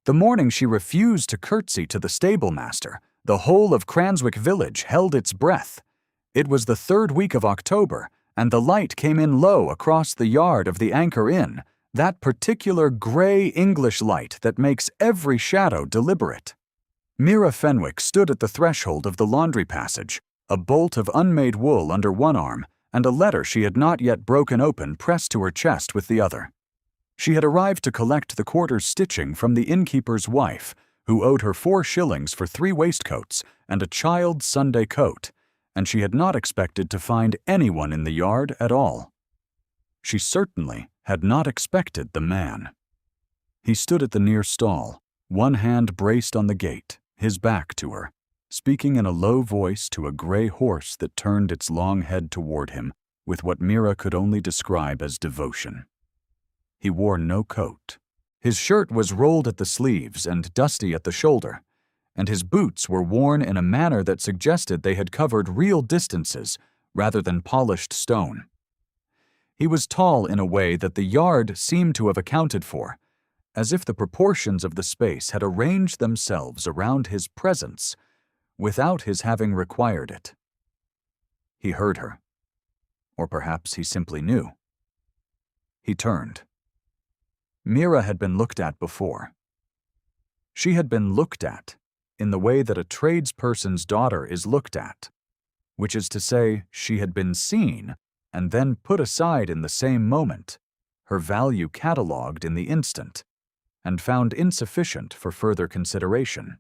The morning she refused to curtsy to the stablemaster, the whole of Cranswick village held its breath. It was the 3rd week of October, and the light came in low across the yard of the Anchor Inn, that particular gray English light that makes every shadow deliberate. Mira Fenwick stood at the threshold of the laundry passage, a bolt of unmade wool under one arm, and a letter she had not yet broken open pressed to her chest with the other. She had arrived to collect the quarter's stitching from the innkeeper's wife, who owed her 4 shillings for 3 waistcoats and a child's Sunday coat, and she had not expected to find anyone in the yard at all. She certainly had not expected the man. He stood at the near stall, one hand braced on the gate, his back to her, speaking in a low voice to a gray horse that turned its long head toward him with what Mira could only describe as devotion. He wore no coat. His shirt was rolled at the sleeves and dusty at the shoulder, and his boots were worn in a manner that suggested they had covered real distances rather than polished stone. He was tall in a way that the yard seemed to have accounted for, as if the proportions of the space had arranged themselves around his presence without his having required it. He heard her, or perhaps he simply knew. He turned. Mira had been looked at before. She had been looked at in the way that a tradesperson's daughter is looked at, which is to say, she had been seen and then put aside in the same moment, her value catalogued in the instant, and found insufficient for further consideration.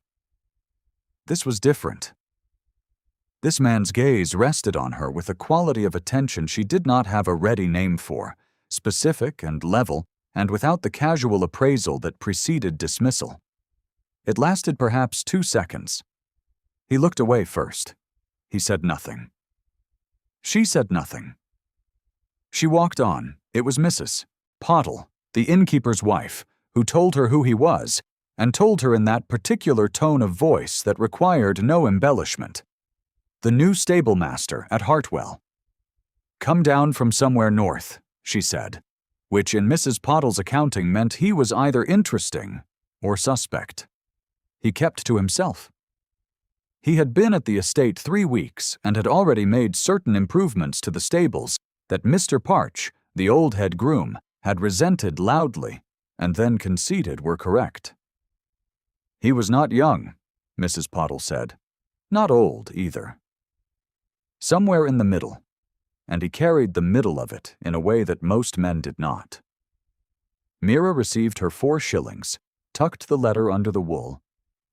This was different. This man's gaze rested on her with a quality of attention she did not have a ready name for, specific and level, and without the casual appraisal that preceded dismissal. It lasted perhaps 2 seconds. He looked away first. He said nothing. She said nothing. She walked on. It was Mrs. Pottle, the innkeeper's wife, who told her who he was, and told her in that particular tone of voice that required no embellishment. The new stablemaster at Hartwell. "Come down from somewhere north," she said, which in Mrs. Pottle's accounting meant he was either interesting or suspect. He kept to himself. He had been at the estate 3 weeks and had already made certain improvements to the stables that Mr. Parch, the old head groom, had resented loudly and then conceded were correct. He was not young, Mrs. Pottle said, not old either. Somewhere in the middle, and he carried the middle of it in a way that most men did not. Mira received her 4 shillings, tucked the letter under the wool,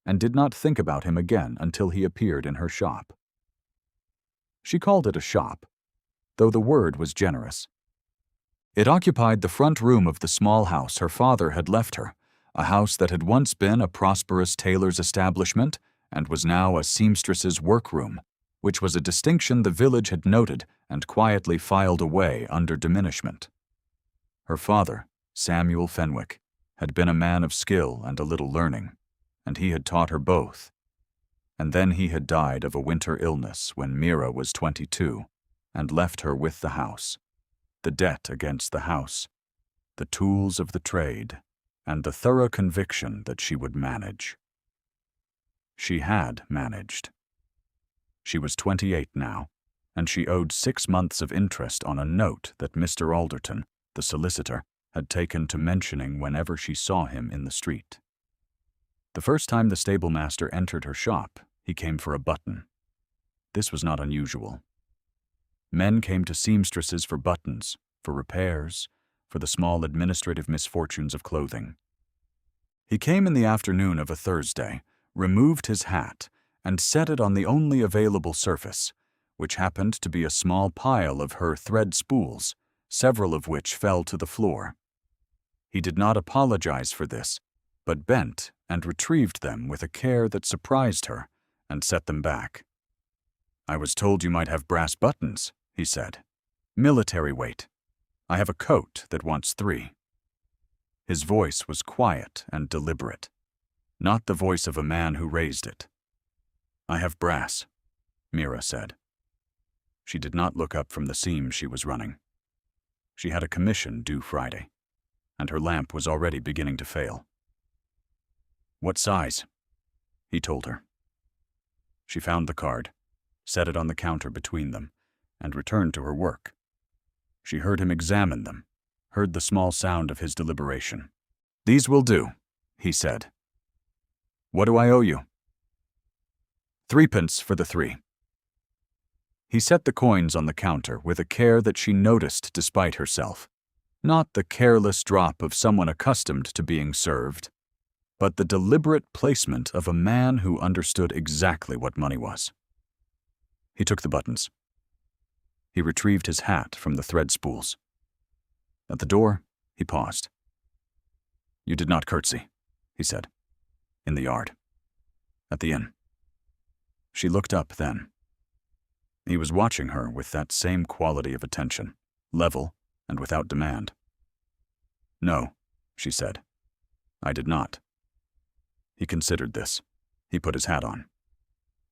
and did not think about him again until he appeared in her shop. She called it a shop, though the word was generous. It occupied the front room of the small house her father had left her, a house that had once been a prosperous tailor's establishment and was now a seamstress's workroom, which was a distinction the village had noted and quietly filed away under diminishment. Her father, Samuel Fenwick, had been a man of skill and a little learning, and he had taught her both. And then he had died of a winter illness when Mira was 22, and left her with the house, the debt against the house, the tools of the trade, and the thorough conviction that she would manage. She had managed. She was 28 now, and she owed 6 months of interest on a note that Mr. Alderton, the solicitor, had taken to mentioning whenever she saw him in the street. The first time the stablemaster entered her shop, he came for a button. This was not unusual. Men came to seamstresses for buttons, for repairs, for the small administrative misfortunes of clothing. He came in the afternoon of a Thursday, removed his hat, and set it on the only available surface, which happened to be a small pile of her thread spools, several of which fell to the floor. He did not apologize for this, but bent and retrieved them with a care that surprised her, and set them back. "I was told you might have brass buttons," he said. "Military weight. I have a coat that wants 3. His voice was quiet and deliberate, not the voice of a man who raised it. "I have brass," Mira said. She did not look up from the seam she was running. She had a commission due Friday, and her lamp was already beginning to fail. "What size?" he told her. She found the card, set it on the counter between them, and returned to her work. She heard him examine them, heard the small sound of his deliberation. "These will do," he said. "What do I owe you?" "3 pence for the 3. He set the coins on the counter with a care that she noticed despite herself. Not the careless drop of someone accustomed to being served, but the deliberate placement of a man who understood exactly what money was. He took the buttons. He retrieved his hat from the thread spools. At the door, he paused. "You did not curtsy," he said. "In the yard. At the inn." She looked up then. He was watching her with that same quality of attention, level and without demand. "No," she said. "I did not." He considered this. He put his hat on.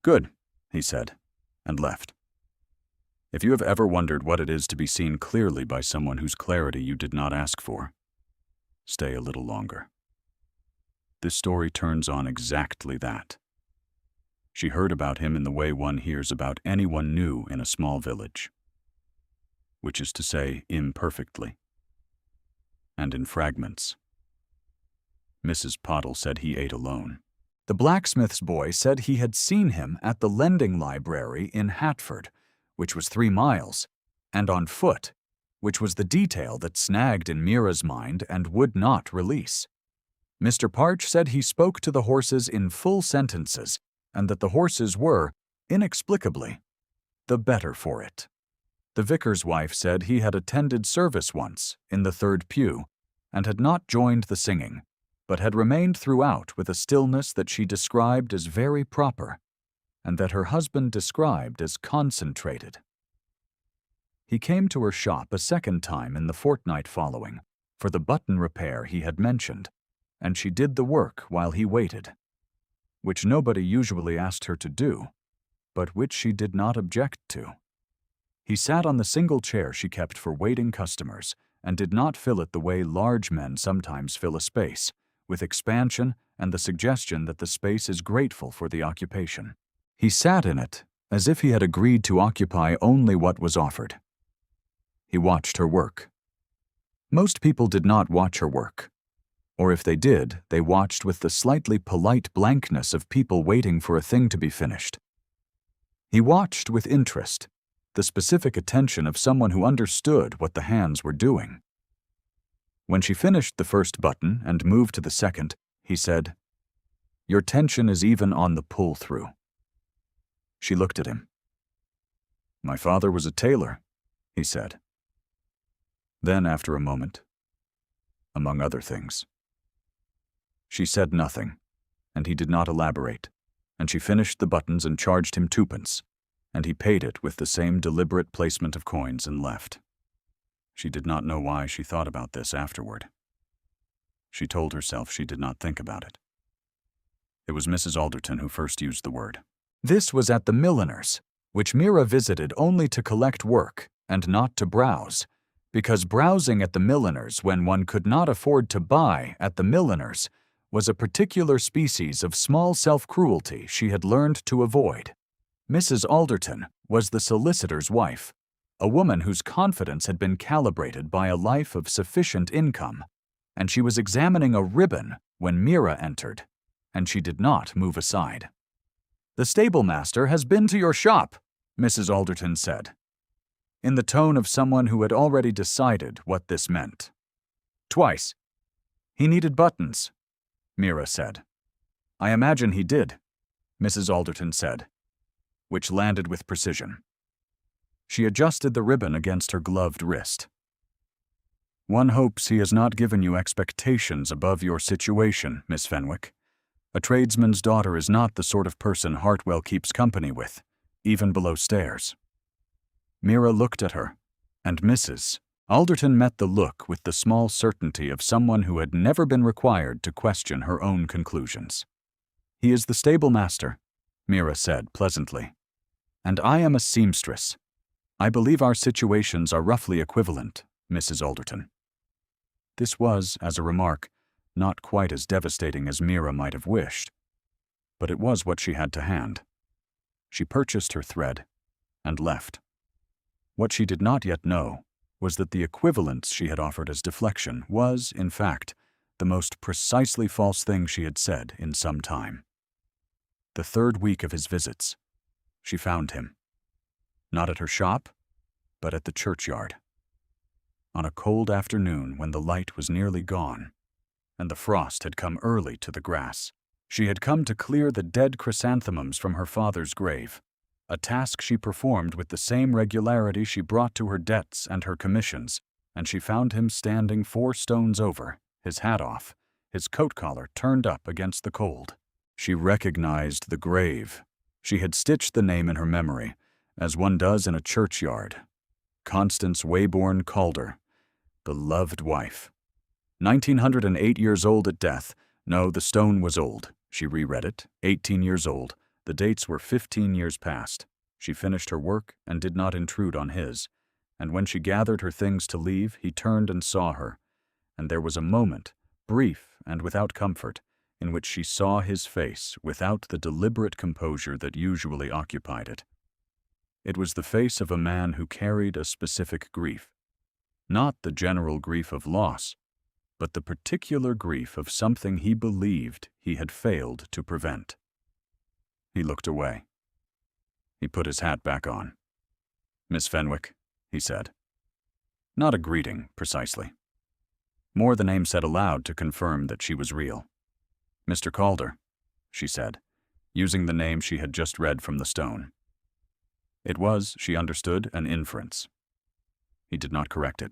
"Good," he said, and left. If you have ever wondered what it is to be seen clearly by someone whose clarity you did not ask for, stay a little longer. This story turns on exactly that. She heard about him in the way one hears about anyone new in a small village, which is to say, imperfectly, and in fragments. Mrs. Pottle said he ate alone. The blacksmith's boy said he had seen him at the lending library in Hatford, which was 3 miles, and on foot, which was the detail that snagged in Mira's mind and would not release. Mr. Parch said he spoke to the horses in full sentences, and that the horses were, inexplicably, the better for it. The vicar's wife said he had attended service once, in the 3rd pew, and had not joined the singing, but had remained throughout with a stillness that she described as very proper, and that her husband described as concentrated. He came to her shop a second time in the fortnight following, for the button repair he had mentioned, and she did the work while he waited, which nobody usually asked her to do, but which she did not object to. He sat on the single chair she kept for waiting customers, and did not fill it the way large men sometimes fill a space, with expansion and the suggestion that the space is grateful for the occupation. He sat in it as if he had agreed to occupy only what was offered. He watched her work. Most people did not watch her work, or if they did, they watched with the slightly polite blankness of people waiting for a thing to be finished. He watched with interest, the specific attention of someone who understood what the hands were doing. When she finished the first button and moved to the second, he said, "Your tension is even on the pull-through." She looked at him. "My father was a tailor," he said. Then, after a moment, "Among other things." She said nothing, and he did not elaborate, and she finished the buttons and charged him 2 pence, and he paid it with the same deliberate placement of coins and left. She did not know why she thought about this afterward. She told herself she did not think about it. It was Mrs. Alderton who first used the word. This was at the milliner's, which Mira visited only to collect work and not to browse, because browsing at the milliner's when one could not afford to buy at the milliner's was a particular species of small self-cruelty she had learned to avoid. Mrs. Alderton was the solicitor's wife, a woman whose confidence had been calibrated by a life of sufficient income, and she was examining a ribbon when Mira entered, and she did not move aside. "The stable-master has been to your shop," Mrs. Alderton said, in the tone of someone who had already decided what this meant. "Twice. He needed buttons," Mira said. "I imagine he did," Mrs. Alderton said, which landed with precision. She adjusted the ribbon against her gloved wrist. "One hopes he has not given you expectations above your situation, Miss Fenwick. A tradesman's daughter is not the sort of person Hartwell keeps company with, even below stairs." Mira looked at her, and Mrs. Alderton met the look with the small certainty of someone who had never been required to question her own conclusions. "He is the stable-master," Mira said pleasantly, "and I am a seamstress. I believe our situations are roughly equivalent, Mrs. Alderton." This was, as a remark, not quite as devastating as Mira might have wished, but it was what she had to hand. She purchased her thread and left. What she did not yet know was that the equivalence she had offered as deflection was, in fact, the most precisely false thing she had said in some time. The third week of his visits, she found him, not at her shop, but at the churchyard. On a cold afternoon when the light was nearly gone, and the frost had come early to the grass, she had come to clear the dead chrysanthemums from her father's grave, a task she performed with the same regularity she brought to her debts and her commissions, and she found him standing 4 stones over, his hat off, his coat collar turned up against the cold. She recognized the grave. She had stitched the name in her memory, as one does in a churchyard. Constance Wayborn Calder, the loved wife. 1908 years old at death. No, the stone was old. She reread it. 18 years old. The dates were 15 years past. She finished her work and did not intrude on his. And when she gathered her things to leave, he turned and saw her. And there was a moment, brief and without comfort, in which she saw his face without the deliberate composure that usually occupied it. It was the face of a man who carried a specific grief. Not the general grief of loss, but the particular grief of something he believed he had failed to prevent. He looked away. He put his hat back on. "Miss Fenwick," he said. Not a greeting, precisely. More the name said aloud to confirm that she was real. "Mr. Calder," she said, using the name she had just read from the stone. It was, she understood, an inference. He did not correct it.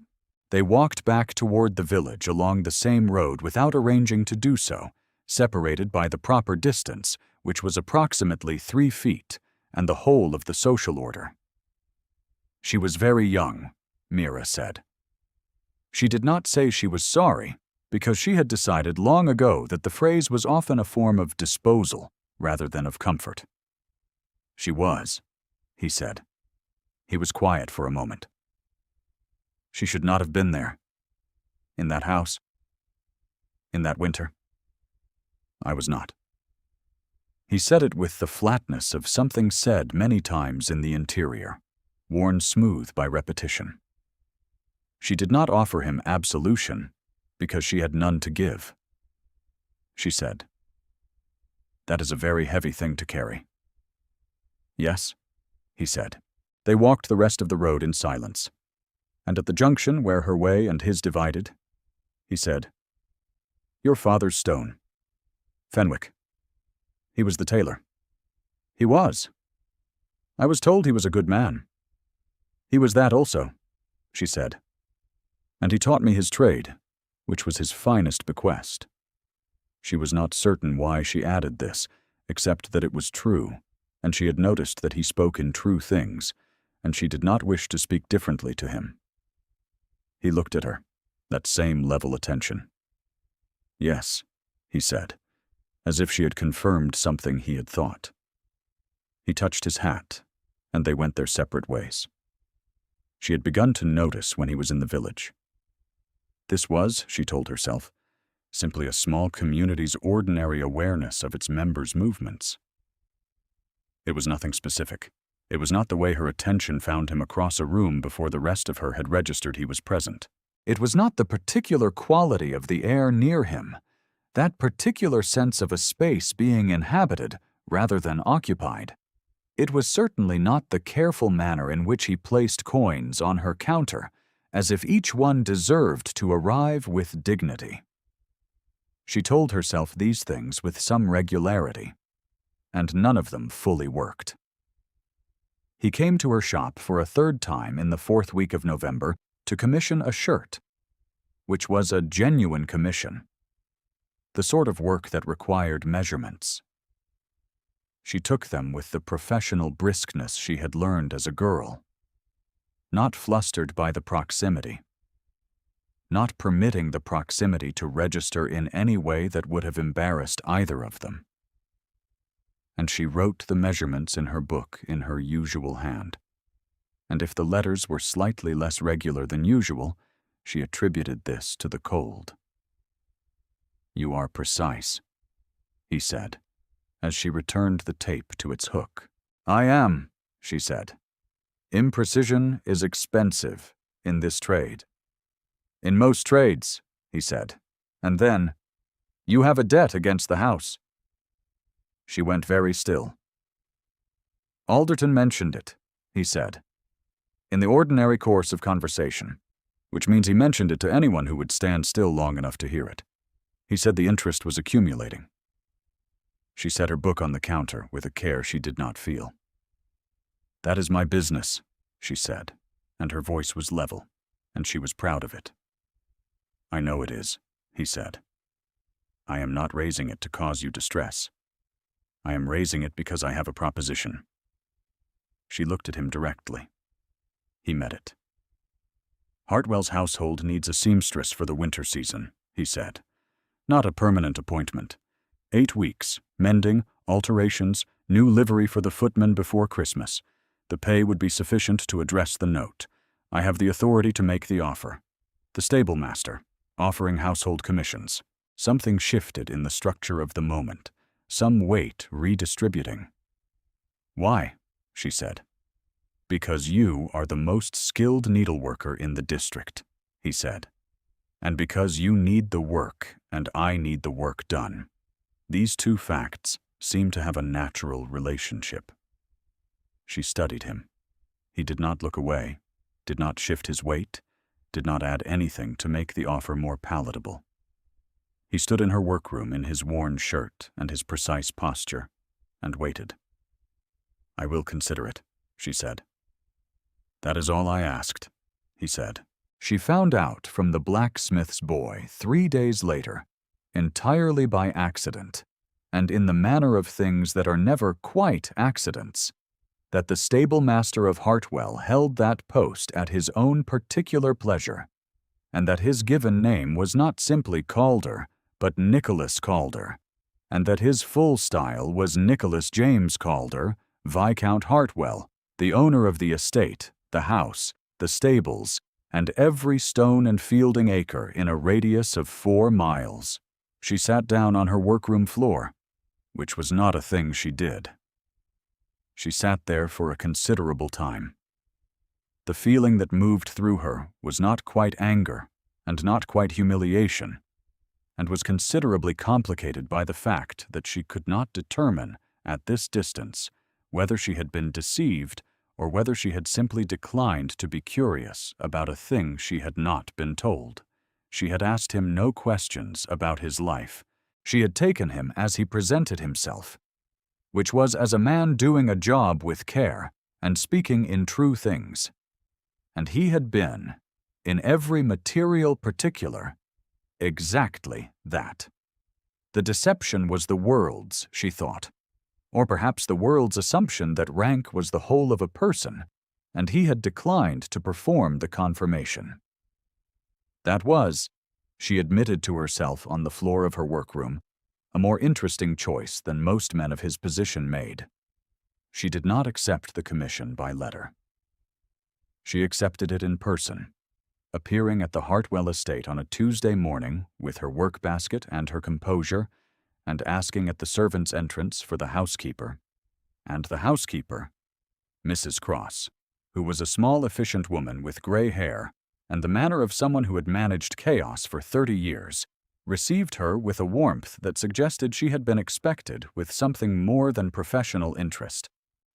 They walked back toward the village along the same road without arranging to do so, separated by the proper distance, which was approximately 3 feet, and the whole of the social order. She was very young, Mira said. She did not say she was sorry, because she had decided long ago that the phrase was often a form of disposal rather than of comfort. She was, he said. He was quiet for a moment. She should not have been there. In that house. In that winter. I was not. He said it with the flatness of something said many times in the interior, worn smooth by repetition. She did not offer him absolution because she had none to give. She said, "That is a very heavy thing to carry." "Yes," he said. They walked the rest of the road in silence. And at the junction where her way and his divided, he said, "Your father's stone. Fenwick. He was the tailor." "He was. I was told he was a good man." "He was that also," she said. "And he taught me his trade, which was his finest bequest." She was not certain why she added this, except that it was true, and she had noticed that he spoke in true things, and she did not wish to speak differently to him. He looked at her, that same level attention. "Yes," he said, as if she had confirmed something he had thought. He touched his hat, and they went their separate ways. She had begun to notice when he was in the village. This was, she told herself, simply a small community's ordinary awareness of its members' movements. It was nothing specific. It was not the way her attention found him across a room before the rest of her had registered he was present. It was not the particular quality of the air near him, that particular sense of a space being inhabited rather than occupied. It was certainly not the careful manner in which he placed coins on her counter, as if each one deserved to arrive with dignity. She told herself these things with some regularity, and none of them fully worked. He came to her shop for a third time in the 4th week of November to commission a shirt, which was a genuine commission, the sort of work that required measurements. She took them with the professional briskness she had learned as a girl, not flustered by the proximity, not permitting the proximity to register in any way that would have embarrassed either of them. And she wrote the measurements in her book in her usual hand. And if the letters were slightly less regular than usual, she attributed this to the cold. "You are precise," he said, as she returned the tape to its hook. "I am," she said. "Imprecision is expensive in this trade." "In most trades," he said. And then, "You have a debt against the house." She went very still. "Alderton mentioned it," he said, "in the ordinary course of conversation, which means he mentioned it to anyone who would stand still long enough to hear it. He said the interest was accumulating." She set her book on the counter with a care she did not feel. "That is my business," she said, and her voice was level, and she was proud of it. "I know it is," he said. "I am not raising it to cause you distress. I am raising it because I have a proposition." She looked at him directly. He met it. "Hartwell's household needs a seamstress for the winter season," he said. "Not a permanent appointment. 8 weeks, mending, alterations, new livery for the footman before Christmas. The pay would be sufficient to address the note. I have the authority to make the offer. The stable master, offering household commissions. Something shifted in the structure of the moment, some weight redistributing." "Why?" she said. "Because you are the most skilled needleworker in the district," he said. "And because you need the work and I need the work done. These two facts seem to have a natural relationship." She studied him. He did not look away, did not shift his weight, did not add anything to make the offer more palatable. He stood in her workroom in his worn shirt and his precise posture, and waited. "I will consider it," she said. "That is all I asked," he said. She found out from the blacksmith's boy 3 days later, entirely by accident, and in the manner of things that are never quite accidents, that the stable master of Hartwell held that post at his own particular pleasure, and that his given name was not simply Calder, but Nicholas Calder, and that his full style was Nicholas James Calder, Viscount Hartwell, the owner of the estate, the house, the stables, and every stone and fielding acre in a radius of 4 miles. She sat down on her workroom floor, which was not a thing she did. She sat there for a considerable time. The feeling that moved through her was not quite anger and not quite humiliation, and was considerably complicated by the fact that she could not determine, at this distance, whether she had been deceived or whether she had simply declined to be curious about a thing she had not been told. She had asked him no questions about his life. She had taken him as he presented himself, which was as a man doing a job with care and speaking in true things. And he had been, in every material particular, exactly that. The deception was the world's, she thought, or perhaps the world's assumption that rank was the whole of a person, and he had declined to perform the confirmation. That was, she admitted to herself on the floor of her workroom, a more interesting choice than most men of his position made. She did not accept the commission by letter. She accepted it in person, appearing at the Hartwell estate on a Tuesday morning with her work basket and her composure, and asking at the servants' entrance for the housekeeper. And the housekeeper, Mrs. Cross, who was a small, efficient woman with gray hair and the manner of someone who had managed chaos for 30 years, received her with a warmth that suggested she had been expected with something more than professional interest.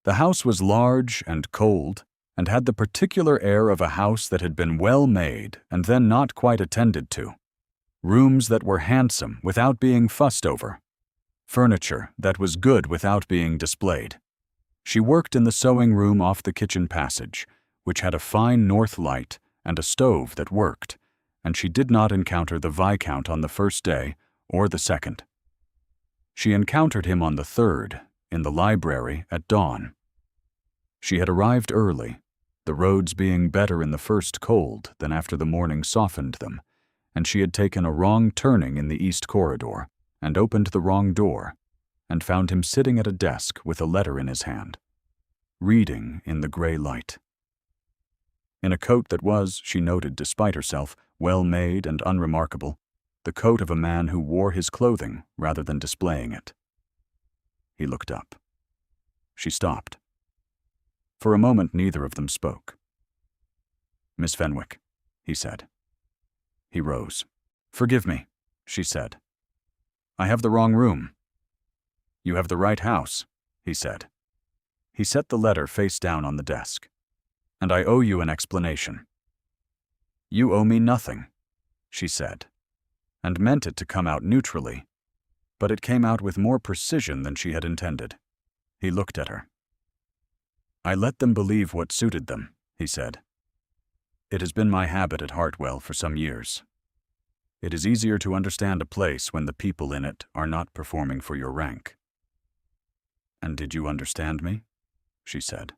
The house was large and cold, and had the particular air of a house that had been well made and then not quite attended to. Rooms that were handsome without being fussed over. Furniture that was good without being displayed. She worked in the sewing room off the kitchen passage, which had a fine north light and a stove that worked, and she did not encounter the Viscount on the first day or the second. She encountered him on the third, in the library at dawn. She had arrived early, the roads being better in the first cold than after the morning softened them, and she had taken a wrong turning in the east corridor, and opened the wrong door, and found him sitting at a desk with a letter in his hand, reading in the gray light. In a coat that was, she noted despite herself, well made and unremarkable, the coat of a man who wore his clothing rather than displaying it. He looked up. She stopped. For a moment, neither of them spoke. "Miss Fenwick," he said. He rose. "Forgive me," she said. "I have the wrong room." "You have the right house," he said. He set the letter face down on the desk. "And I owe you an explanation." "You owe me nothing," she said, and meant it to come out neutrally, but it came out with more precision than she had intended. He looked at her. "I let them believe what suited them," he said. "It has been my habit at Hartwell for some years. It is easier to understand a place when the people in it are not performing for your rank." "And did you understand me?" she said.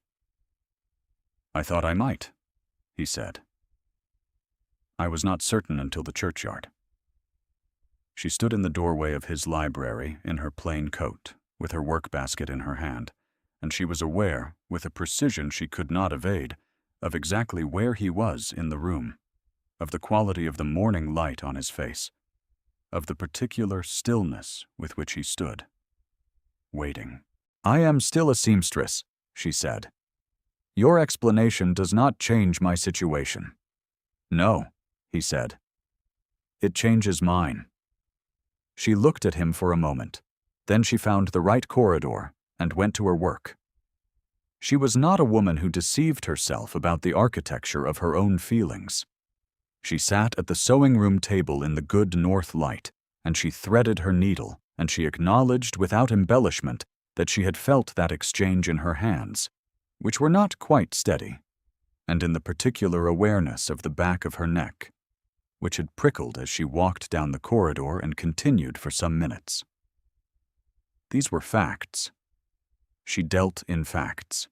"I thought I might," he said. "I was not certain until the churchyard." She stood in the doorway of his library in her plain coat, with her work basket in her hand, and she was aware, with a precision she could not evade, of exactly where he was in the room, of the quality of the morning light on his face, of the particular stillness with which he stood, waiting. "I am still a seamstress," she said. "Your explanation does not change my situation." "No," he said. "It changes mine." She looked at him for a moment. Then she found the right corridor and went to her work. She was not a woman who deceived herself about the architecture of her own feelings. She sat at the sewing-room table in the good north light, and she threaded her needle, and she acknowledged without embellishment that she had felt that exchange in her hands, which were not quite steady, and in the particular awareness of the back of her neck, which had prickled as she walked down the corridor and continued for some minutes. These were facts. She dealt in facts.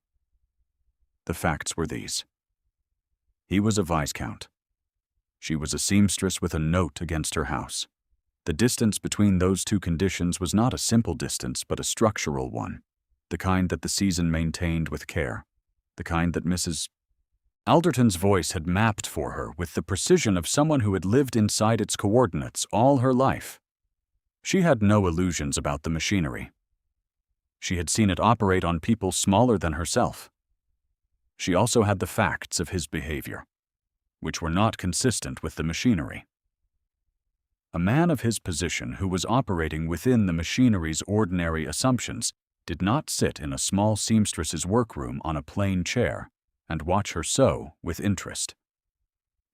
The facts were these. He was a Viscount. She was a seamstress with a note against her house. The distance between those two conditions was not a simple distance, but a structural one, the kind that the season maintained with care, the kind that Mrs. Alderton's voice had mapped for her with the precision of someone who had lived inside its coordinates all her life. She had no illusions about the machinery. She had seen it operate on people smaller than herself. She also had the facts of his behavior, which were not consistent with the machinery. A man of his position who was operating within the machinery's ordinary assumptions did not sit in a small seamstress's workroom on a plain chair and watch her sew with interest.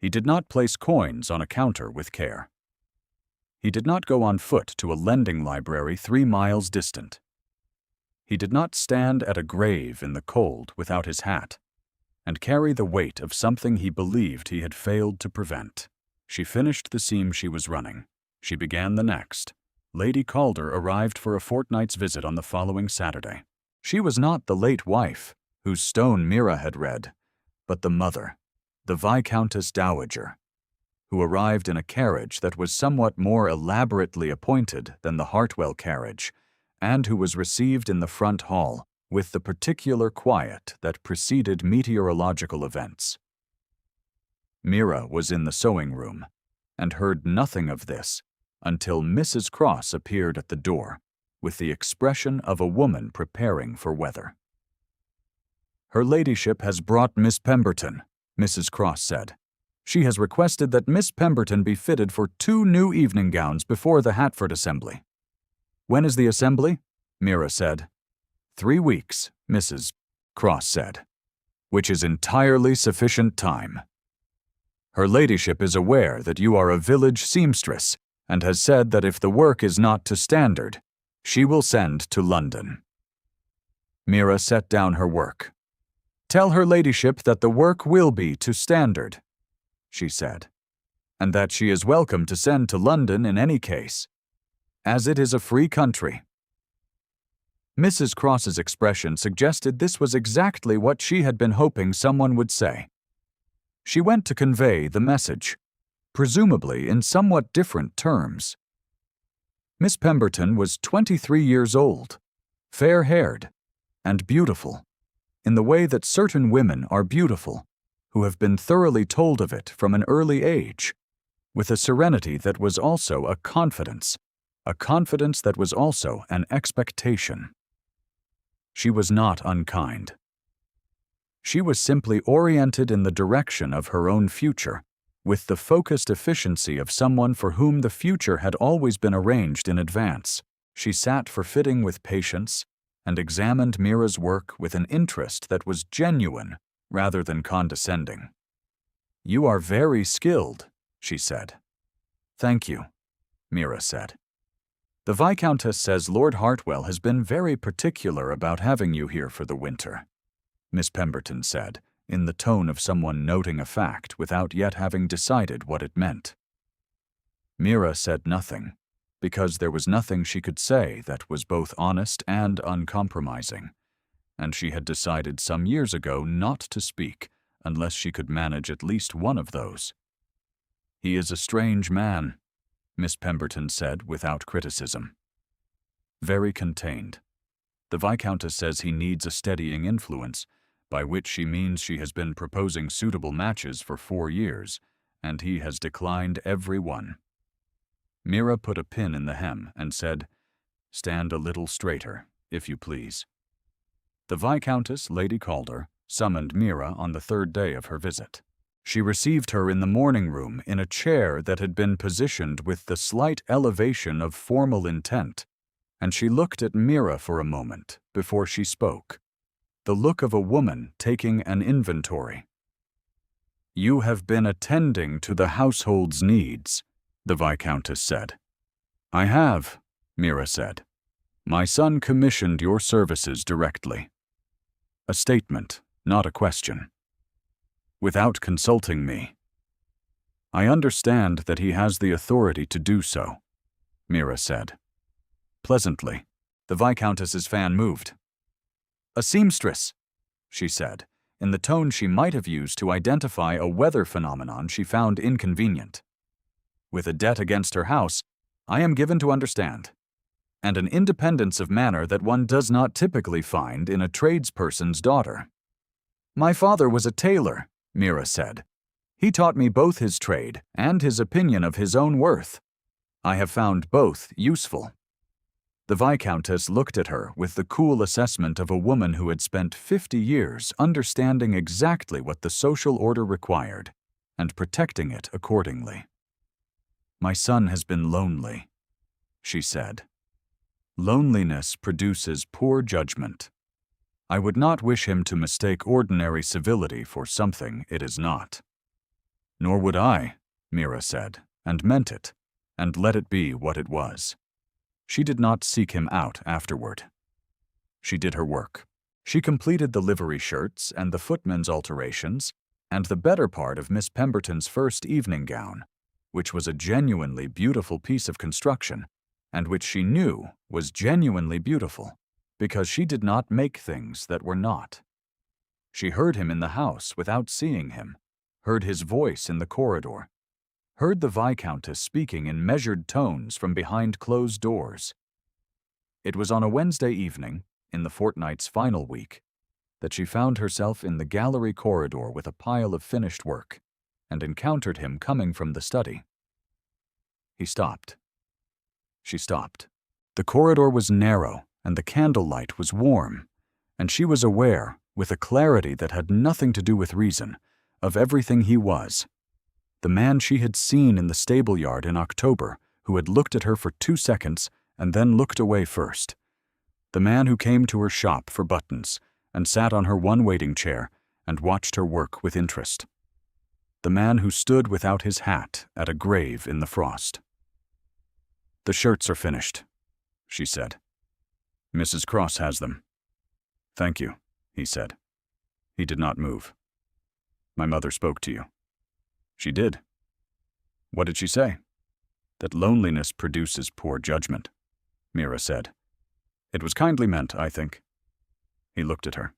He did not place coins on a counter with care. He did not go on foot to a lending library 3 miles distant. He did not stand at a grave in the cold without his hat and carry the weight of something he believed he had failed to prevent. She finished the seam she was running. She began the next. Lady Calder arrived for a fortnight's visit on the following Saturday. She was not the late wife, whose stone Mira had read, but the mother, the Viscountess Dowager, who arrived in a carriage that was somewhat more elaborately appointed than the Hartwell carriage, and who was received in the front hall with the particular quiet that preceded meteorological events. Mira was in the sewing room, and heard nothing of this until Mrs. Cross appeared at the door with the expression of a woman preparing for weather. "Her ladyship has brought Miss Pemberton," Mrs. Cross said. "She has requested that Miss Pemberton be fitted for 2 new evening gowns before the Hatford Assembly." "When is the assembly?" Mira said. 3 weeks, Mrs. Cross said, "which is entirely sufficient time. Her ladyship is aware that you are a village seamstress and has said that if the work is not to standard, she will send to London." Mira set down her work. "Tell her ladyship that the work will be to standard," she said, "and that she is welcome to send to London in any case, as it is a free country." Mrs. Cross's expression suggested this was exactly what she had been hoping someone would say. She went to convey the message, presumably in somewhat different terms. Miss Pemberton was 23 years old, fair-haired, and beautiful, in the way that certain women are beautiful, who have been thoroughly told of it from an early age, with a serenity that was also a confidence that was also an expectation. She was not unkind. She was simply oriented in the direction of her own future, with the focused efficiency of someone for whom the future had always been arranged in advance. She sat for fitting with patience and examined Mira's work with an interest that was genuine rather than condescending. "You are very skilled," she said. "Thank you," Mira said. "The Viscountess says Lord Hartwell has been very particular about having you here for the winter," Miss Pemberton said, in the tone of someone noting a fact without yet having decided what it meant. Mira said nothing, because there was nothing she could say that was both honest and uncompromising, and she had decided some years ago not to speak unless she could manage at least one of those. "He is a strange man," Miss Pemberton said without criticism. "Very contained. The Viscountess says he needs a steadying influence, by which she means she has been proposing suitable matches for 4 years, and he has declined every one." Mira put a pin in the hem and said, "Stand a little straighter, if you please." The Viscountess, Lady Calder, summoned Mira on the 3rd day of her visit. She received her in the morning room in a chair that had been positioned with the slight elevation of formal intent, and she looked at Mira for a moment before she spoke, the look of a woman taking an inventory. "You have been attending to the household's needs," the Viscountess said. "I have," Mira said. "My son commissioned your services directly." A statement, not a question. "Without consulting me." "I understand that he has the authority to do so," Mira said. Pleasantly, the Viscountess's fan moved. "A seamstress," she said, in the tone she might have used to identify a weather phenomenon she found inconvenient. "With a debt against her house, I am given to understand, and an independence of manner that one does not typically find in a tradesperson's daughter." "My father was a tailor," Mira said. "He taught me both his trade and his opinion of his own worth. I have found both useful." The Viscountess looked at her with the cool assessment of a woman who had spent 50 years understanding exactly what the social order required and protecting it accordingly. "My son has been lonely," she said. "Loneliness produces poor judgment. I would not wish him to mistake ordinary civility for something it is not." "Nor would I," Mira said, and meant it, and let it be what it was. She did not seek him out afterward. She did her work. She completed the livery shirts and the footman's alterations, and the better part of Miss Pemberton's first evening gown, which was a genuinely beautiful piece of construction, and which she knew was genuinely beautiful, because she did not make things that were not. She heard him in the house without seeing him, heard his voice in the corridor, heard the Viscountess speaking in measured tones from behind closed doors. It was on a Wednesday evening, in the fortnight's final week, that she found herself in the gallery corridor with a pile of finished work, and encountered him coming from the study. He stopped. She stopped. The corridor was narrow, and the candlelight was warm, and she was aware, with a clarity that had nothing to do with reason, of everything he was. The man she had seen in the stable yard in October, who had looked at her for 2 seconds and then looked away first. The man who came to her shop for buttons and sat on her one waiting chair and watched her work with interest. The man who stood without his hat at a grave in the frost. "The shirts are finished," she said. "Mrs. Cross has them." "Thank you," he said. He did not move. "My mother spoke to you." "She did." "What did she say?" "That loneliness produces poor judgment," Mira said. "It was kindly meant, I think." He looked at her.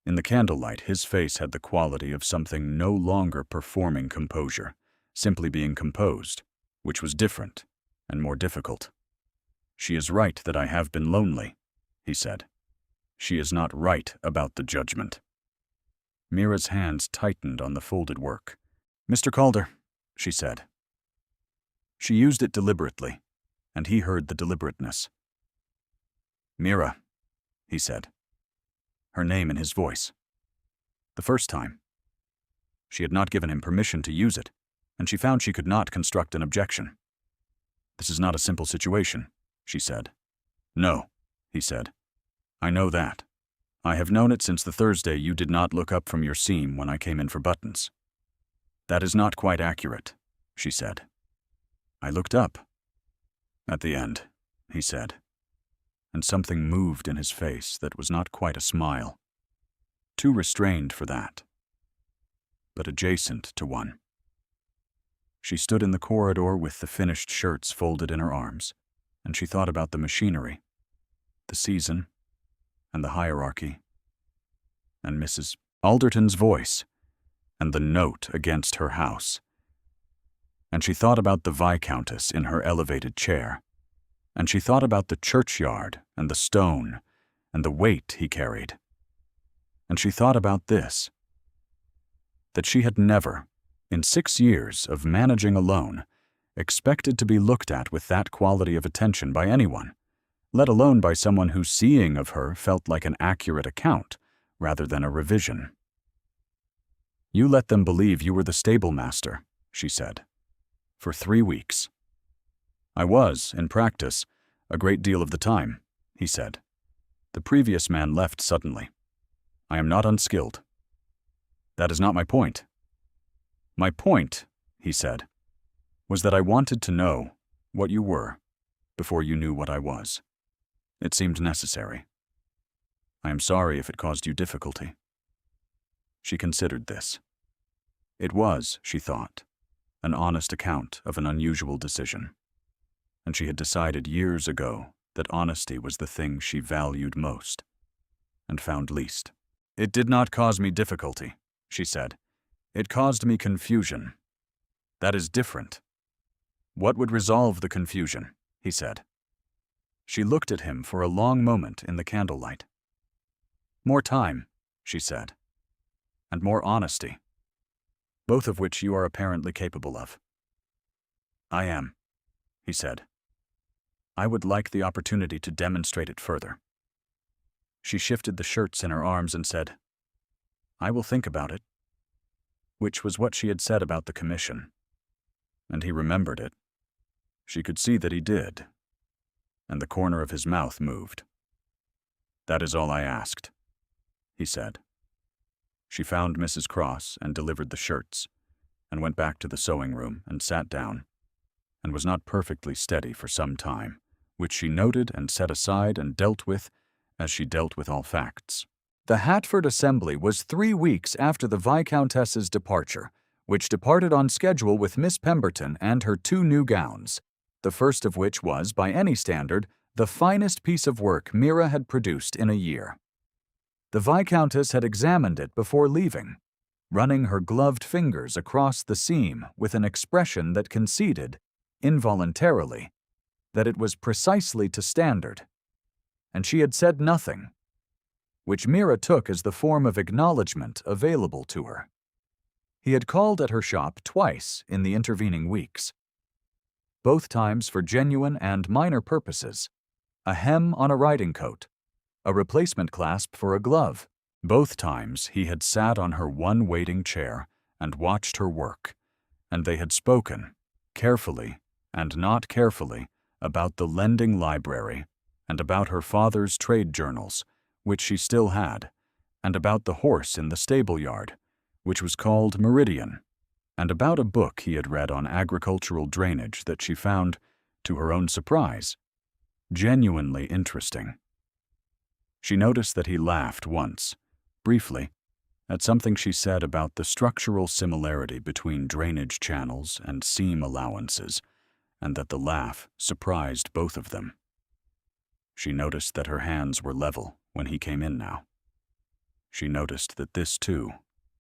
In the candlelight, his face had the quality of something no longer performing composure, simply being composed, which was different and more difficult. "She is right that I have been lonely," he said. "She is not right about the judgment." Mira's hands tightened on the folded work. "Mr. Calder," she said, She used it deliberately, and he heard the deliberateness. "Mira," he said, her name in his voice. The first time. She had not given him permission to use it, and she found she could not construct an objection. "This is not a simple situation," she said. "No," he said. "I know that. I have known it since the Thursday you did not look up from your seam when I came in for buttons." "That is not quite accurate," she said. "I looked up." "At the end," he said, and something moved in his face that was not quite a smile. Too restrained for that, but adjacent to one. She stood in the corridor with the finished shirts folded in her arms, and she thought about the machinery, the season, and the hierarchy, and Mrs. Alderton's voice, and the note against her house. And she thought about the Viscountess in her elevated chair, and she thought about the churchyard and the stone and the weight he carried. And she thought about this, that she had never, in 6 years of managing alone, expected to be looked at with that quality of attention by anyone, let alone by someone whose seeing of her felt like an accurate account rather than a revision. "You let them believe you were the stable master," she said, "for 3 weeks." "I was, in practice, a great deal of the time," he said. "The previous man left suddenly. I am not unskilled." "That is not my point." "My point," he said, "was that I wanted to know what you were before you knew what I was. It seemed necessary. I am sorry if it caused you difficulty." She considered this. It was, she thought, an honest account of an unusual decision, and she had decided years ago that honesty was the thing she valued most and found least. "It did not cause me difficulty," she said. "It caused me confusion. That is different." "What would resolve the confusion?" he said. She looked at him for a long moment in the candlelight. "More time," she said, "and more honesty, both of which you are apparently capable of." "I am," he said. "I would like the opportunity to demonstrate it further." She shifted the shirts in her arms and said, "I will think about it," which was what she had said about the commission. And he remembered it. She could see that he did, and the corner of his mouth moved. "That is all I asked," he said. She found Mrs. Cross and delivered the shirts, and went back to the sewing room and sat down, and was not perfectly steady for some time, which she noted and set aside and dealt with as she dealt with all facts. The Hatford Assembly was 3 weeks after the Viscountess's departure, which departed on schedule with Miss Pemberton and her 2 new gowns, the first of which was, by any standard, the finest piece of work Mira had produced in a year. The Viscountess had examined it before leaving, running her gloved fingers across the seam with an expression that conceded, involuntarily, that it was precisely to standard. And she had said nothing, which Mira took as the form of acknowledgment available to her. He had called at her shop twice in the intervening weeks, both times for genuine and minor purposes: a hem on a riding coat, a replacement clasp for a glove. Both times he had sat on her one waiting chair and watched her work, and they had spoken, carefully and not carefully, about the lending library, and about her father's trade journals, which she still had, and about the horse in the stable yard, which was called Meridian, and about a book he had read on agricultural drainage that she found, to her own surprise, genuinely interesting. She noticed that he laughed once, briefly, at something she said about the structural similarity between drainage channels and seam allowances, and that the laugh surprised both of them. She noticed that her hands were level when he came in now. She noticed that this, too,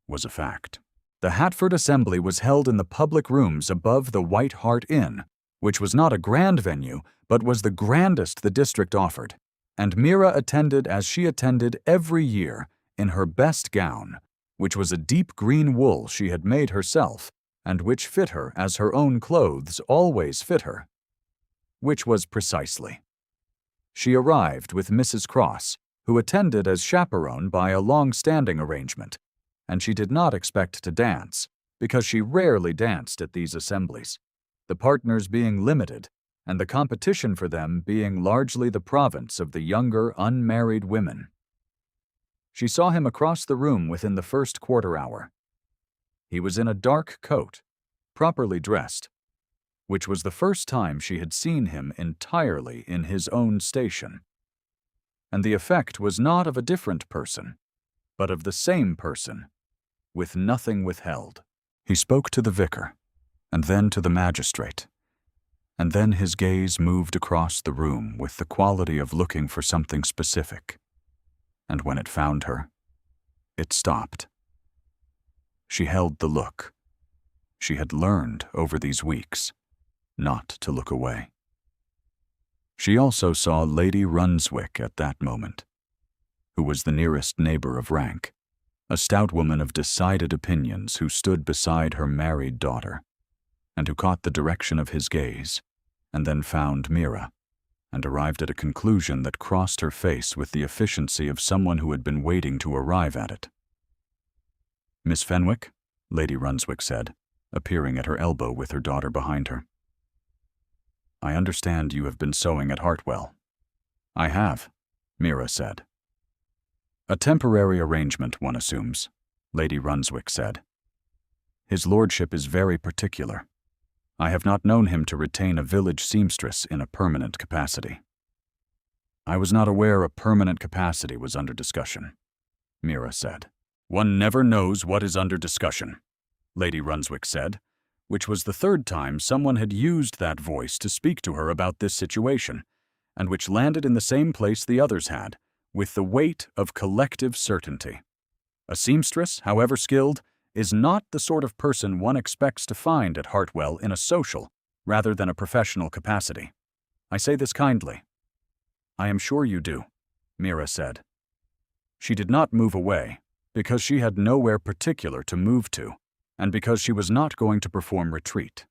was a fact. The Hatford Assembly was held in the public rooms above the White Hart Inn, which was not a grand venue, but was the grandest the district offered, and Mira attended as she attended every year in her best gown, which was a deep green wool she had made herself, and which fit her as her own clothes always fit her. Which was precisely. She arrived with Mrs. Cross, who attended as chaperone by a long-standing arrangement, and she did not expect to dance, because she rarely danced at these assemblies, the partners being limited, and the competition for them being largely the province of the younger, unmarried women. She saw him across the room within the first quarter hour. He was in a dark coat, properly dressed, which was the first time she had seen him entirely in his own station. And the effect was not of a different person, but of the same person, with nothing withheld. He spoke to the vicar, and then to the magistrate, and then his gaze moved across the room with the quality of looking for something specific. And when it found her, it stopped. She held the look. She had learned over these weeks not to look away. She also saw Lady Runswick at that moment, who was the nearest neighbor of rank, a stout woman of decided opinions who stood beside her married daughter, and who caught the direction of his gaze, and then found Mira, and arrived at a conclusion that crossed her face with the efficiency of someone who had been waiting to arrive at it. "Miss Fenwick," Lady Runswick said, appearing at her elbow with her daughter behind her. "I understand you have been sewing at Hartwell." "I have," Mira said. "A temporary arrangement, one assumes," Lady Runswick said. "His lordship is very particular. I have not known him to retain a village seamstress in a permanent capacity." "I was not aware a permanent capacity was under discussion," Mira said. "One never knows what is under discussion," Lady Runswick said, which was the third time someone had used that voice to speak to her about this situation, and which landed in the same place the others had, with the weight of collective certainty. A seamstress, however skilled, is not the sort of person one expects to find at Hartwell in a social, rather than a professional capacity. I say this kindly. "I am sure you do," Mira said. She did not move away, because she had nowhere particular to move to, and because she was not going to perform retreat.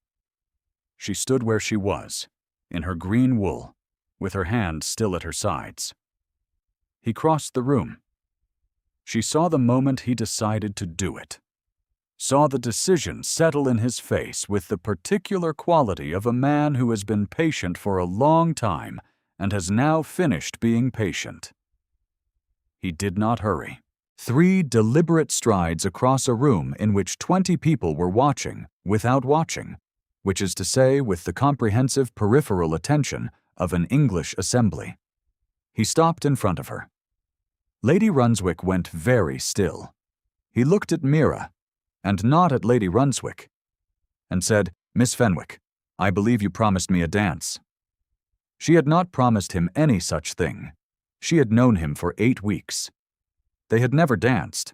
She stood where she was, in her green wool, with her hands still at her sides. He crossed the room. She saw the moment he decided to do it, saw the decision settle in his face with the particular quality of a man who has been patient for a long time and has now finished being patient. He did not hurry. 3 deliberate strides across a room in which 20 people were watching, without watching, which is to say with the comprehensive peripheral attention of an English assembly. He stopped in front of her. Lady Runswick went very still. He looked at Mira, and not at Lady Runswick, and said, "Miss Fenwick, I believe you promised me a dance." She had not promised him any such thing. She had known him for 8 weeks. They had never danced.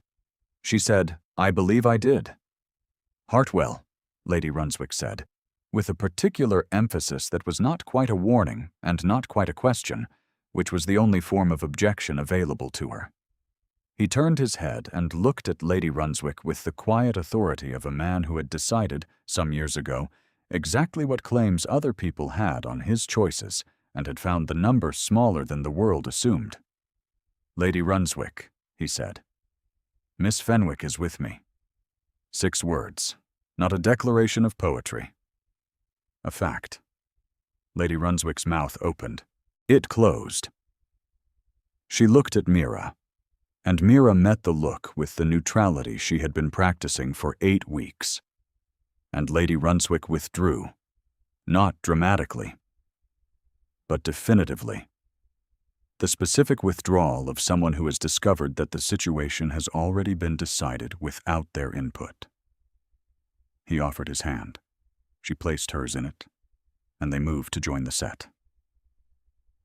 She said, "I believe I did." "Hartwell," Lady Runswick said, with a particular emphasis that was not quite a warning and not quite a question, which was the only form of objection available to her. He turned his head and looked at Lady Runswick with the quiet authority of a man who had decided, some years ago, exactly what claims other people had on his choices and had found the number smaller than the world assumed. "Lady Runswick," he said, "Miss Fenwick is with me. 6 words, not a declaration of poetry. A fact." Lady Runswick's mouth opened. It closed. She looked at Mira, and Mira met the look with the neutrality she had been practicing for 8 weeks. And Lady Runswick withdrew, not dramatically, but definitively. The specific withdrawal of someone who has discovered that the situation has already been decided without their input. He offered his hand. She placed hers in it, and they moved to join the set.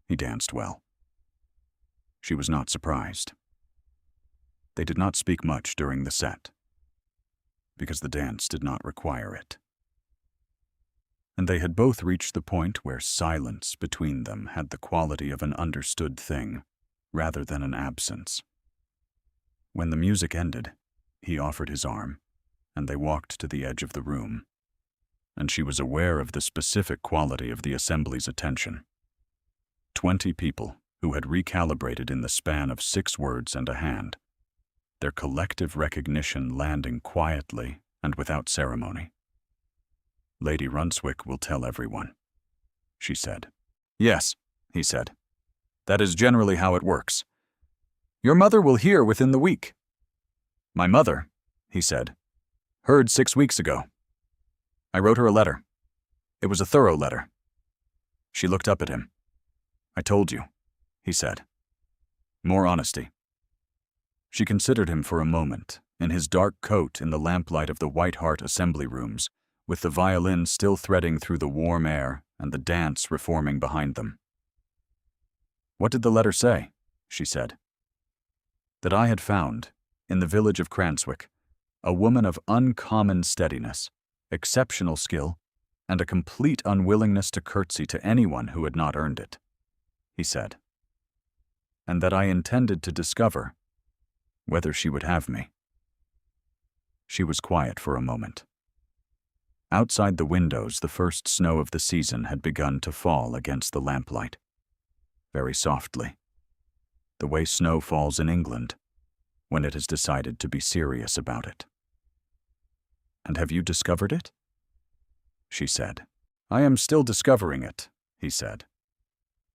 He danced well. She was not surprised. They did not speak much during the set, because the dance did not require it. And they had both reached the point where silence between them had the quality of an understood thing, rather than an absence. When the music ended, he offered his arm, and they walked to the edge of the room. And she was aware of the specific quality of the assembly's attention. 20 people who had recalibrated in the span of 6 words and a hand, their collective recognition landing quietly and without ceremony. "Lady Runswick will tell everyone," she said. "Yes," he said. "That is generally how it works. Your mother will hear within the week." "My mother," he said, "heard 6 weeks ago. I wrote her a letter. It was a thorough letter." She looked up at him. "I told you," he said. "More honesty." She considered him for a moment, in his dark coat in the lamplight of the White Hart assembly rooms, with the violin still threading through the warm air and the dance reforming behind them. "What did the letter say?" she said. "That I had found, in the village of Cranswick, a woman of uncommon steadiness, exceptional skill, and a complete unwillingness to curtsy to anyone who had not earned it," he said. "And that I intended to discover whether she would have me." She was quiet for a moment. Outside the windows, the first snow of the season had begun to fall against the lamplight, very softly, the way snow falls in England when it has decided to be serious about it. "And have you discovered it?" she said. "I am still discovering it," he said.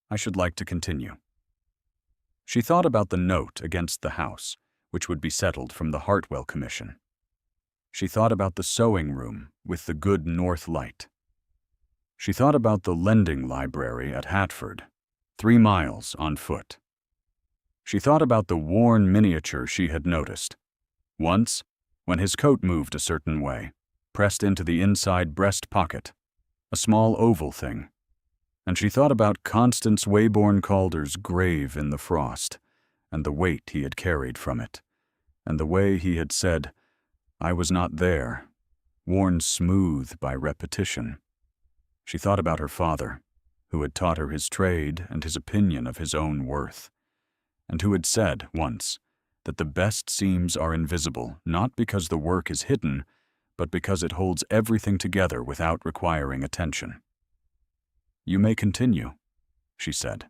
"I should like to continue." She thought about the note against the house, which would be settled from the Hartwell Commission. She thought about the sewing room with the good north light. She thought about the lending library at Hatford, 3 miles on foot. She thought about the worn miniature she had noticed. Once, when his coat moved a certain way, pressed into the inside breast pocket, a small oval thing. And she thought about Constance Wayborn Calder's grave in the frost, and the weight he had carried from it, and the way he had said, "I was not there," worn smooth by repetition. She thought about her father, who had taught her his trade and his opinion of his own worth, and who had said, once, that the best seams are invisible not because the work is hidden, but because it holds everything together without requiring attention. "You may continue," she said.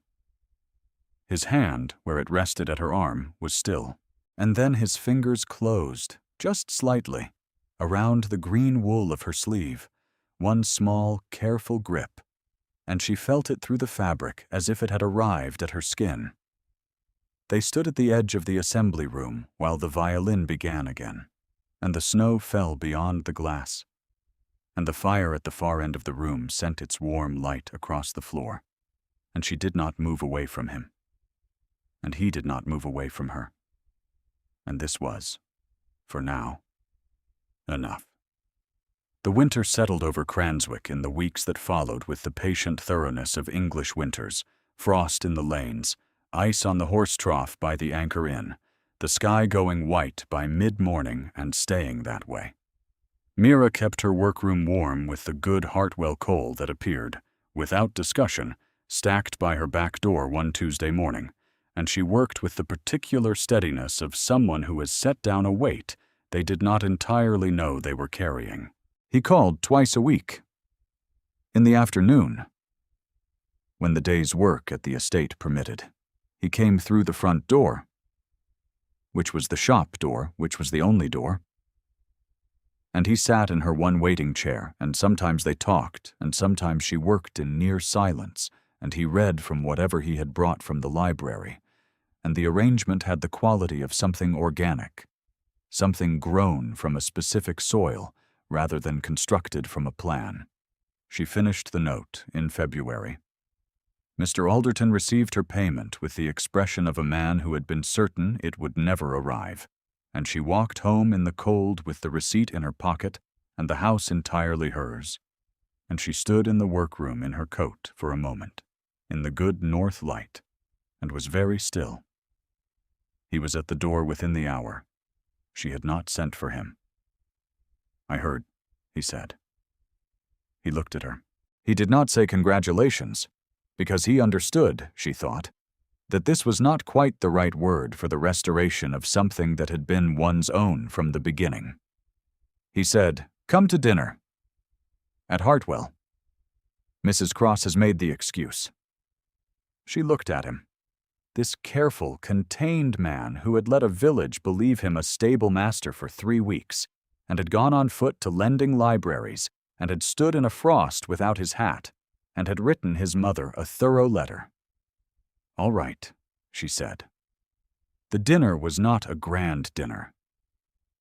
His hand, where it rested at her arm, was still, and then his fingers closed, just slightly, around the green wool of her sleeve, one small, careful grip, and she felt it through the fabric as if it had arrived at her skin. They stood at the edge of the assembly room while the violin began again, and the snow fell beyond the glass, and the fire at the far end of the room sent its warm light across the floor, and she did not move away from him, and he did not move away from her. And this was, for now, enough. The winter settled over Cranswick in the weeks that followed with the patient thoroughness of English winters, frost in the lanes, ice on the horse trough by the Anchor Inn, the sky going white by mid-morning and staying that way. Mira kept her workroom warm with the good Hartwell coal that appeared, without discussion, stacked by her back door one Tuesday morning, and she worked with the particular steadiness of someone who has set down a weight they did not entirely know they were carrying. He called twice a week. In the afternoon, when the day's work at the estate permitted, he came through the front door, which was the shop door, which was the only door, and he sat in her one waiting chair, and sometimes they talked, and sometimes she worked in near silence, and he read from whatever he had brought from the library, and the arrangement had the quality of something organic, something grown from a specific soil rather than constructed from a plan. She finished the note in February. Mr. Alderton received her payment with the expression of a man who had been certain it would never arrive, and she walked home in the cold with the receipt in her pocket and the house entirely hers, and she stood in the workroom in her coat for a moment, in the good north light, and was very still. He was at the door within the hour. She had not sent for him. "I heard," he said. He looked at her. He did not say congratulations, because he understood, she thought, that this was not quite the right word for the restoration of something that had been one's own from the beginning. He said, "Come to dinner." At Hartwell. Mrs. Cross has made the excuse. She looked at him. This careful, contained man who had let a village believe him a stable master for 3 weeks, and had gone on foot to lending libraries, and had stood in a frost without his hat, and had written his mother a thorough letter. "All right," she said. The dinner was not a grand dinner.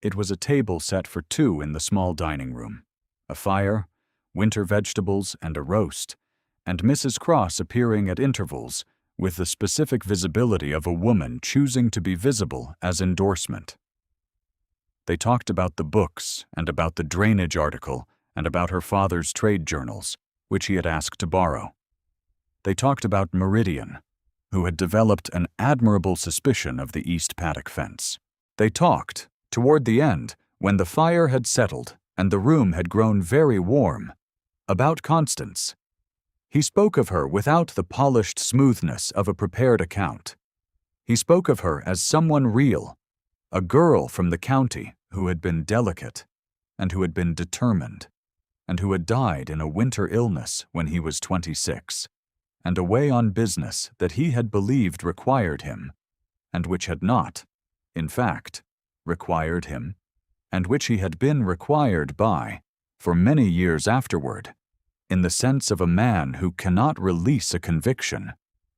It was a table set for 2 in the small dining room, a fire, winter vegetables, and a roast, and Mrs. Cross appearing at intervals with the specific visibility of a woman choosing to be visible as endorsement. They talked about the books and about the drainage article and about her father's trade journals, which he had asked to borrow. They talked about Meridian, who had developed an admirable suspicion of the East Paddock fence. They talked, toward the end, when the fire had settled and the room had grown very warm, about Constance. He spoke of her without the polished smoothness of a prepared account. He spoke of her as someone real, a girl from the county who had been delicate, and who had been determined, and who had died in a winter illness when he was 26, and away on business that he had believed required him, and which had not, in fact, required him, and which he had been required by, for many years afterward, in the sense of a man who cannot release a conviction,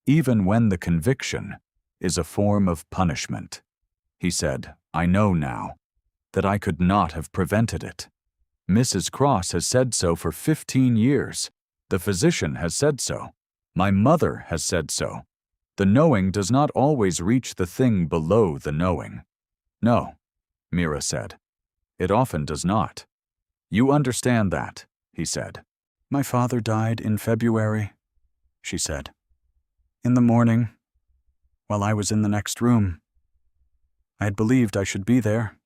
even when the conviction is a form of punishment. He said, "I know now that I could not have prevented it. Mrs. Cross has said so for 15 years. The physician has said so. My mother has said so. The knowing does not always reach the thing below the knowing." "No," Mira said. "It often does not." "You understand that," he said. "My father died in February," she said. "In the morning, while I was in the next room. I had believed I should be there.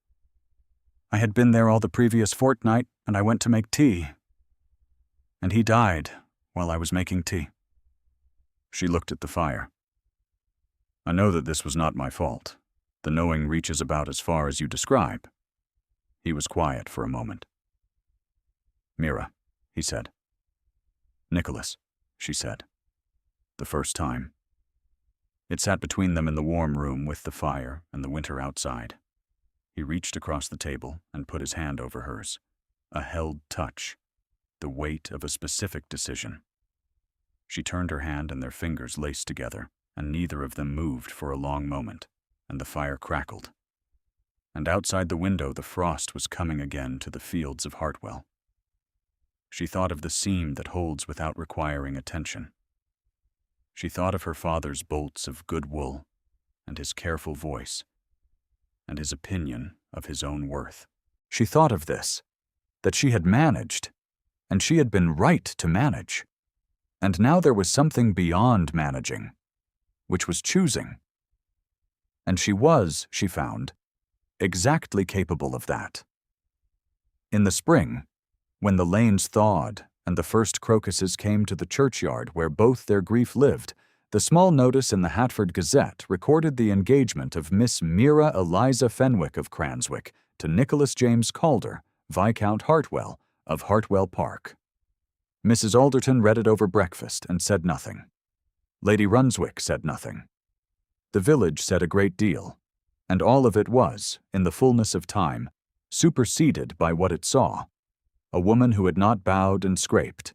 I had been there all the previous fortnight, and I went to make tea. And he died while I was making tea." She looked at the fire. "I know that this was not my fault. The knowing reaches about as far as you describe." He was quiet for a moment. "Mira," he said. "Nicholas," she said. The first time. It sat between them in the warm room with the fire and the winter outside. He reached across the table and put his hand over hers. A held touch, the weight of a specific decision. She turned her hand and their fingers laced together, and neither of them moved for a long moment, and the fire crackled. And outside the window the frost was coming again to the fields of Hartwell. She thought of the seam that holds without requiring attention. She thought of her father's bolts of good wool, and his careful voice, and his opinion of his own worth. She thought of this, that she had managed, and she had been right to manage. And now there was something beyond managing, which was choosing. And she was, she found, exactly capable of that. In the spring, when the lanes thawed and the first crocuses came to the churchyard where both their grief lived, the small notice in the Hatford Gazette recorded the engagement of Miss Mira Eliza Fenwick of Cranswick to Nicholas James Calder, Viscount Hartwell, of Hartwell Park. Mrs. Alderton read it over breakfast and said nothing. Lady Runswick said nothing. The village said a great deal, and all of it was, in the fullness of time, superseded by what it saw: a woman who had not bowed and scraped,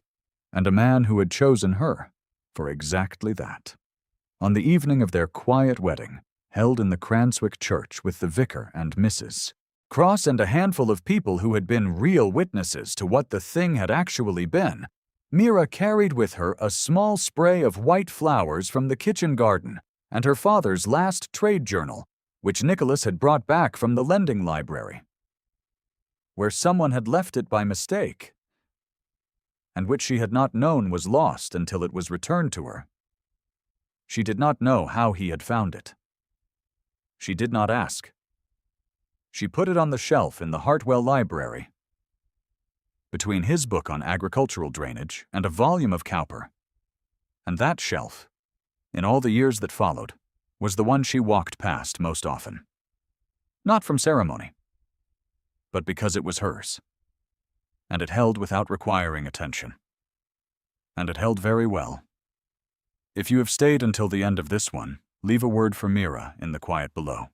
and a man who had chosen her for exactly that. On the evening of their quiet wedding, held in the Cranswick church with the vicar and Mrs. Cross and a handful of people who had been real witnesses to what the thing had actually been, Mira carried with her a small spray of white flowers from the kitchen garden and her father's last trade journal, which Nicholas had brought back from the lending library, where someone had left it by mistake, and which she had not known was lost until it was returned to her. She did not know how he had found it. She did not ask. She put it on the shelf in the Hartwell Library, between his book on agricultural drainage and a volume of Cowper. And that shelf, in all the years that followed, was the one she walked past most often. Not from ceremony, but because it was hers. And it held without requiring attention. And it held very well. If you have stayed until the end of this one, leave a word for Mira in the quiet below.